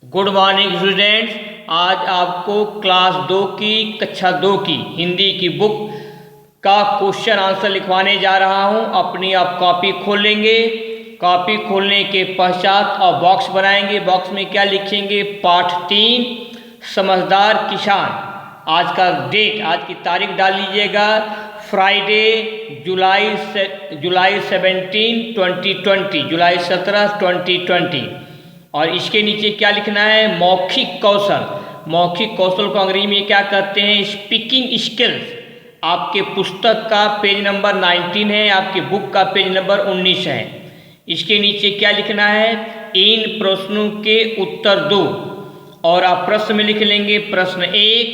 Good morning students. आज आपको class 2 की कक्षा 2 की हिंदी की बुक का क्वेश्चन आंसर लिखवाने जा रहा हूं। अपनी आप कॉपी खोल लेंगे। कॉपी खोलने के पश्चात आप बॉक्स बनाएंगे। बॉक्स में क्या लिखेंगे? पाठ 3 समझदार किसान। आज का डेट, आज की तारीख डाल लीजिएगा, फ्राइडे जुलाई 17 2020, जुलाई 17 2020। और इसके नीचे क्या लिखना है? मौखिक कौशल। मौखिक कौशल को अंग्रेजी में क्या कहते हैं? Speaking skills. आपके पुस्तक का पेज नंबर 19 है, आपकी बुक का पेज नंबर 19 है। इसके नीचे क्या लिखना है? इन प्रश्नों के उत्तर दो। और आप प्रश्न में लिख लेंगे। प्रश्न 1,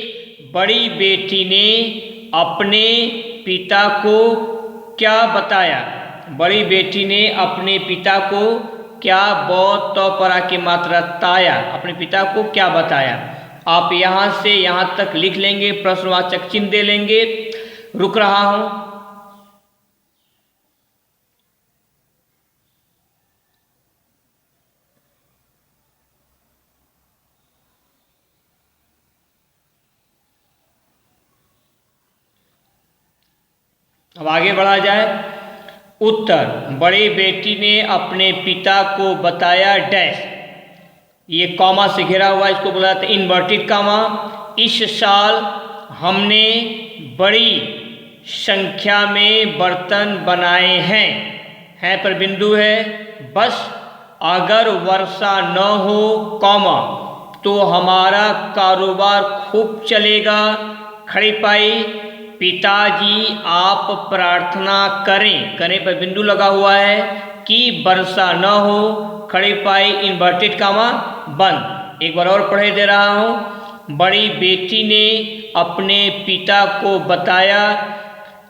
बड़ी बेटी ने अपने पिता को क्या बताया? बड़ी बेटी ने अपने पिता को क्या परा की मात्रा ताया, अपने पिता को क्या बताया? आप यहाँ से यहाँ तक लिख लेंगे, प्रश्नवाचक चिन्ह दे लेंगे। रुक रहा हूँ। अब आगे बढ़ा जाए। उत्तर, बड़ी बेटी ने अपने पिता को बताया डैश। ये कॉमा से घिरा हुआ, इसको बोला था इन्वर्टेड कॉमा। इस साल हमने बड़ी संख्या में बर्तन बनाए हैं। हैं पर बिंदु है। बस अगर वर्षा न हो कॉमा तो हमारा कारोबार खूब चलेगा। खड़ी पाई। पिताजी आप प्रार्थना करें, करें पर बिंदु लगा हुआ है, कि वर्षा न हो। खड़ी पाई इन्वर्टेड कॉमा बंद। एक बार और पढ़े दे रहा हूँ। बड़ी बेटी ने अपने पिता को बताया,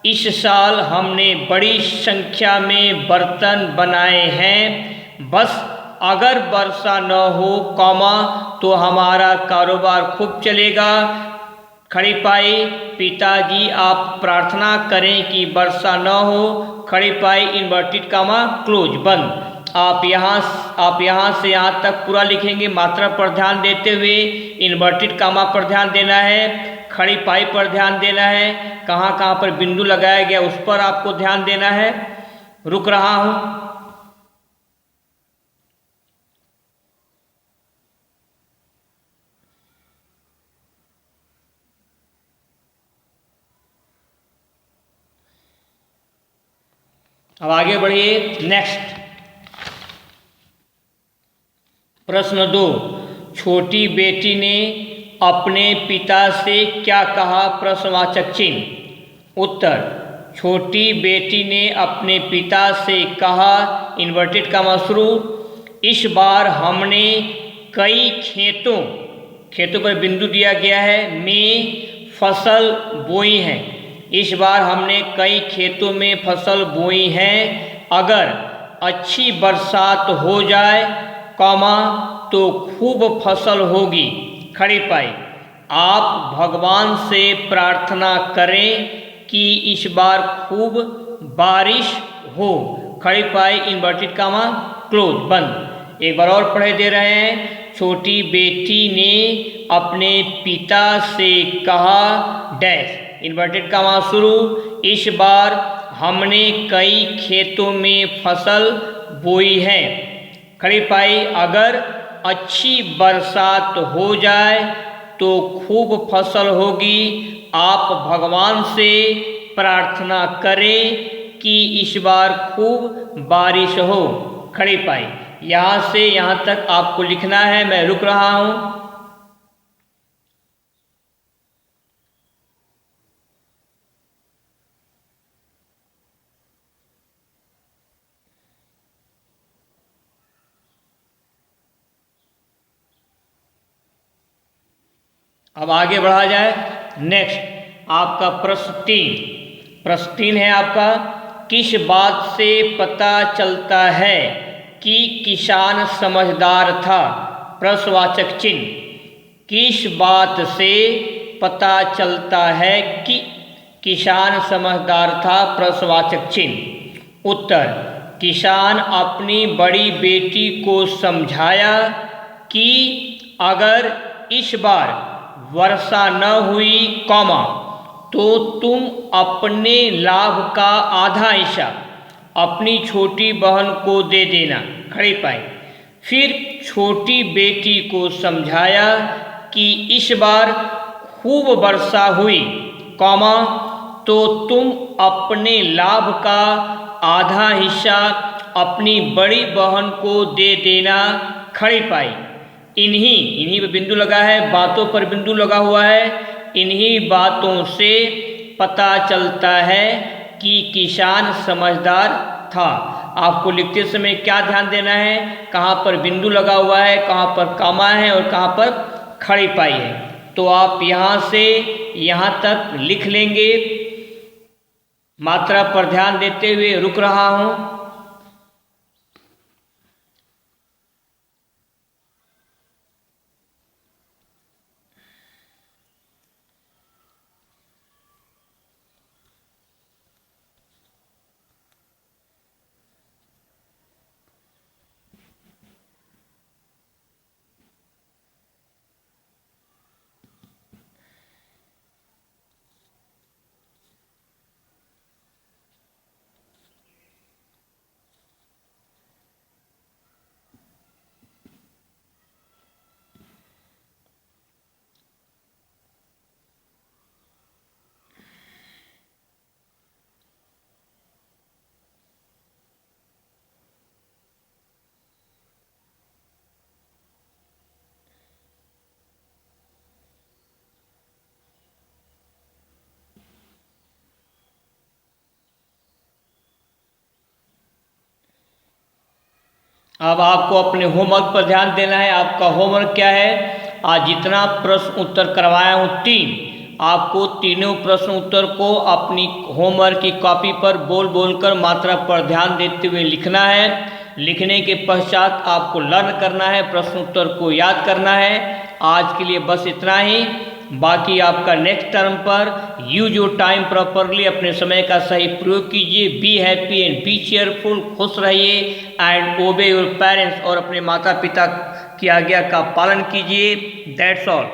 इस साल हमने बड़ी संख्या में बर्तन बनाए हैं। बस अगर वर्षा न हो कॉमा तो हमारा कारोबार खूब चलेगा। खड़ी पाई पिताजी आप प्रार्थना करें कि वर्षा न हो। खड़ी पाई इन्वर्टेड कॉमा क्लोज बंद। आप यहाँ से यहाँ तक पूरा लिखेंगे, मात्रा पर ध्यान देते हुए। इन्वर्टेड कॉमा पर ध्यान देना है, खड़ी पाई पर ध्यान देना है, कहाँ कहाँ पर बिंदु लगाया गया उस पर आपको ध्यान देना है। रुक रहा हूँ। अब आगे बढ़िए। नेक्स्ट प्रश्न 2, छोटी बेटी ने अपने पिता से क्या कहा? प्रश्नवाचक चिन्ह। उत्तर, छोटी बेटी ने अपने पिता से कहा, इन्वर्टेड कॉमा शुरू, इस बार हमने कई खेतों पर बिंदु दिया गया है, में फसल बोई है। इस बार हमने कई खेतों में फसल बोई है। अगर अच्छी बरसात हो जाए कॉमा तो खूब फसल होगी। खड़ी पाई आप भगवान से प्रार्थना करें कि इस बार खूब बारिश हो। खड़ी पाई इन्वर्टेड कॉमा क्लोज बंद। एक बार और पढ़े दे रहे हैं। छोटी बेटी ने अपने पिता से कहा डैश, इन्वर्टेड कॉमा शुरू, इस बार हमने कई खेतों में फसल बोई है। खड़ी पाई अगर अच्छी बरसात हो जाए तो खूब फसल होगी। आप भगवान से प्रार्थना करें कि इस बार खूब बारिश हो। खड़ी पाई यहाँ से यहाँ तक आपको लिखना है। मैं रुक रहा हूँ। अब आगे बढ़ा जाए। नेक्स्ट आपका प्रश्न 3 है आपका, किस बात से पता चलता है कि किसान समझदार था? प्रश्नवाचक चिन्ह। किस बात से पता चलता है कि किसान समझदार था? प्रश्नवाचक चिन्ह। उत्तर, किसान अपनी बड़ी बेटी को समझाया कि अगर इस बार वर्षा न हुई कॉमा तो तुम अपने लाभ का आधा हिस्सा अपनी छोटी बहन को दे देना। खड़ी पाई। फिर छोटी बेटी को समझाया कि इस बार खूब वर्षा हुई कॉमा तो तुम अपने लाभ का आधा हिस्सा अपनी बड़ी बहन को दे देना। खड़ी पाई। इन्हीं पर बिंदु लगा है, बातों पर बिंदु लगा हुआ है। इन्हीं बातों से पता चलता है कि किसान समझदार था। आपको लिखते समय क्या ध्यान देना है, कहाँ पर बिंदु लगा हुआ है, कहाँ पर कॉमा है और कहाँ पर खड़ी पाई है। तो आप यहाँ से यहाँ तक लिख लेंगे। मात्रा पर ध्यान देते हुए रुक रहा हूँ। अब आपको अपने होमवर्क पर ध्यान देना है। आपका होमवर्क क्या है, आज जितना प्रश्न उत्तर करवाया हूँ 3, आपको तीनों प्रश्न उत्तर को अपनी होमवर्क की कॉपी पर बोल बोलकर मात्रा पर ध्यान देते हुए लिखना है। लिखने के पश्चात आपको लर्न करना है, प्रश्न उत्तर को याद करना है। आज के लिए बस इतना ही। बाकी आपका नेक्स्ट टर्म पर यूज योर टाइम प्रॉपरली, अपने समय का सही प्रयोग कीजिए। Be happy and B cheerful, खुश रहिए एंड ओबे योर पेरेंट्स, और अपने माता पिता की आज्ञा का पालन कीजिए। That's all.